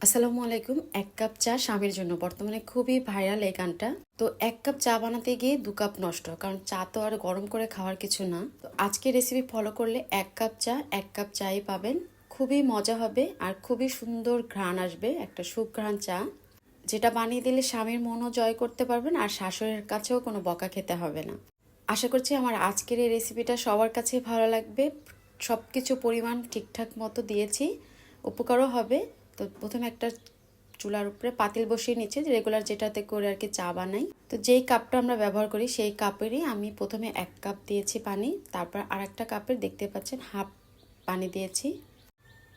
আসসালামু আলাইকুম। ১ কাপ চা স্বামীর জন্য বর্তমানে খুবই ভাইরাল এই গানটা। তো ১ কাপ চা বানাতে গিয়ে ২ কাপ নষ্ট, কারণ চা তো আর গরম করে খাওয়ার কিছু না। তো আজকের রেসিপি ফলো করলে ১ কাপ চা ১ কাপ চাই পাবেন। খুবই মজা হবে আর খুবই সুন্দর ঘ্রাণ আসবে, একটা সুঘ্রাণ চা, যেটা বানিয়ে দিলে স্বামীর মনও জয় করতে পারবেন আর শাশুড়ির কাছেও কোনো বকা খেতে হবে না। আশা করছি আমার আজকের এই রেসিপিটা সবার কাছে ভালো লাগবে। সব কিছু পরিমাণ ঠিকঠাক মতো দিয়েছি, উপকারও হবে। তো প্রথমে একটা চুলার উপরে পাতিল বসিয়ে নিচ্ছে, রেগুলার যেটাতে করে আর কি চা বানাই। তো যেই কাপটা আমরা ব্যবহার করি সেই কাপেরই আমি প্রথমে ১ কাপ দিয়েছি পানি, তারপর আর একটা কাপের দেখতে পাচ্ছেন হাফ পানি দিয়েছি।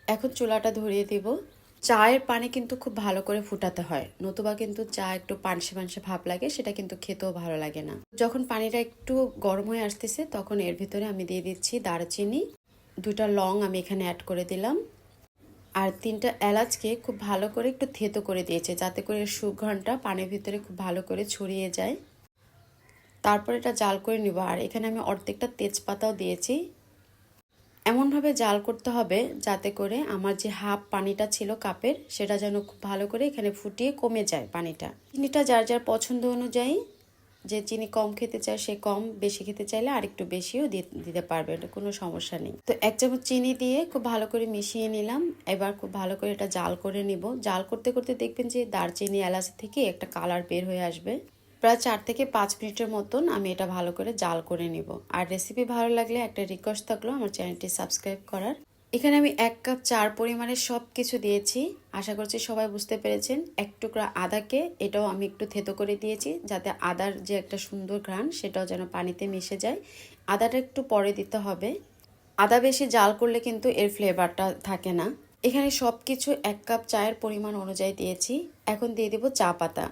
এখন চুলাটা ধরিয়ে দিব। চায়ের পানি কিন্তু খুব ভালো করে ফুটাতে হয়, নতুবা কিন্তু চা একটু পানসে পানসে ভাব লাগে, সেটা কিন্তু খেতেও ভালো লাগে না। যখন পানিটা একটু গরম হয়ে আসতেছে তখন এর ভিতরে আমি দিয়ে দিচ্ছি দারচিনি, ২টা লং আমি এখানে অ্যাড করে দিলাম, আর ৩টা এলাচকে খুব ভালো করে একটু থেতো করে দিয়েছে, যাতে করে সুগন্ধটা পানির ভিতরে খুব ভালো করে ছড়িয়ে যায়। তারপর এটা জাল করে নিব। আর এখানে আমি অর্ধেকটা তেজপাতাও দিয়েছি। এমনভাবে জাল করতে হবে যাতে করে আমার যে হাফ পানিটা ছিল কাপের, সেটা যেন খুব ভালো করে এখানে ফুটিয়ে কমে যায় পানিটা। চিনিটা যার যার পছন্দ অনুযায়ী, যে চিনি কম খেতে চায় সে কম, বেশি খেতে চাইলে আর একটু বেশিও দিতে পারবে, এটা কোনো সমস্যা নেই। তো ১ চামচ চিনি দিয়ে খুব ভালো করে মিশিয়ে নিলাম। এবার খুব ভালো করে এটা জাল করে নিব। জাল করতে করতে দেখবেন যে দারচিনি এলাচ থেকে একটা কালার বের হয়ে আসবে। প্রায় ৪ থেকে ৫ মিনিটের মতন আমি এটা ভালো করে জাল করে নিব। আর রেসিপি ভালো লাগলে একটা রিকোয়েস্ট থাকলো আমার চ্যানেলটি সাবস্ক্রাইব করার। এখানে আমি ১ কাপ চার পরিমাণে সব কিছু দিয়েছি, আশা করছি সবাই বুঝতে পেরেছেন। ১ টুকরা আদাকে এটাও আমি একটু থেতো করে দিয়েছি, যাতে আদার যে একটা সুন্দর ঘ্রাণ সেটাও যেন পানিতে মিশে যায়। আদাটা একটু পরে দিতে হবে, আদা বেশি জাল করলে কিন্তু এর ফ্লেভারটা থাকে না। এখানে সব কিছু ১ কাপ চায়ের পরিমাণ অনুযায়ী দিয়েছি। এখন দিয়ে দেব চা পাতা।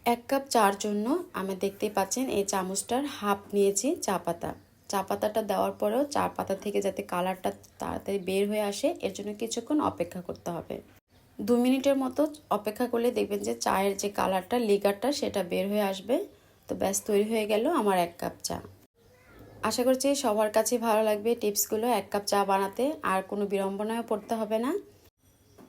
১ কাপ চার জন্য আমি দেখতেই পাচ্ছেন এই চামচটার হাফ নিয়েছি চা পাতা। চা পাতাটা দেওয়ার পরেও চা পাতা থেকে যাতে কালারটা তাড়াতাড়ি বের হয়ে আসে, এর জন্য কিছুক্ষণ অপেক্ষা করতে হবে। ২ মিনিটের মতো অপেক্ষা করলে দেখবেন যে চায়ের যে কালারটা, লিগারটা, সেটা বের হয়ে আসবে। তো ব্যাস তৈরি হয়ে গেল আমার ১ কাপ চা। আশা করছি সবার কাছে ভালো লাগবে টিপসগুলো ১ কাপ চা বানাতে, আর কোনো বিড়ম্বনায় পড়তে হবে না।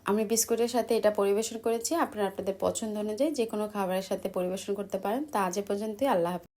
আমি বিস্কুটের সাথে এটা পরিবেশন করেছি, আপনারা আপনাদের পছন্দ অনুযায়ী যে কোনো খাবারের সাথে পরিবেশন করতে পারেন। তা আজ এ পর্যন্তই। আল্লাহ হাফেজ।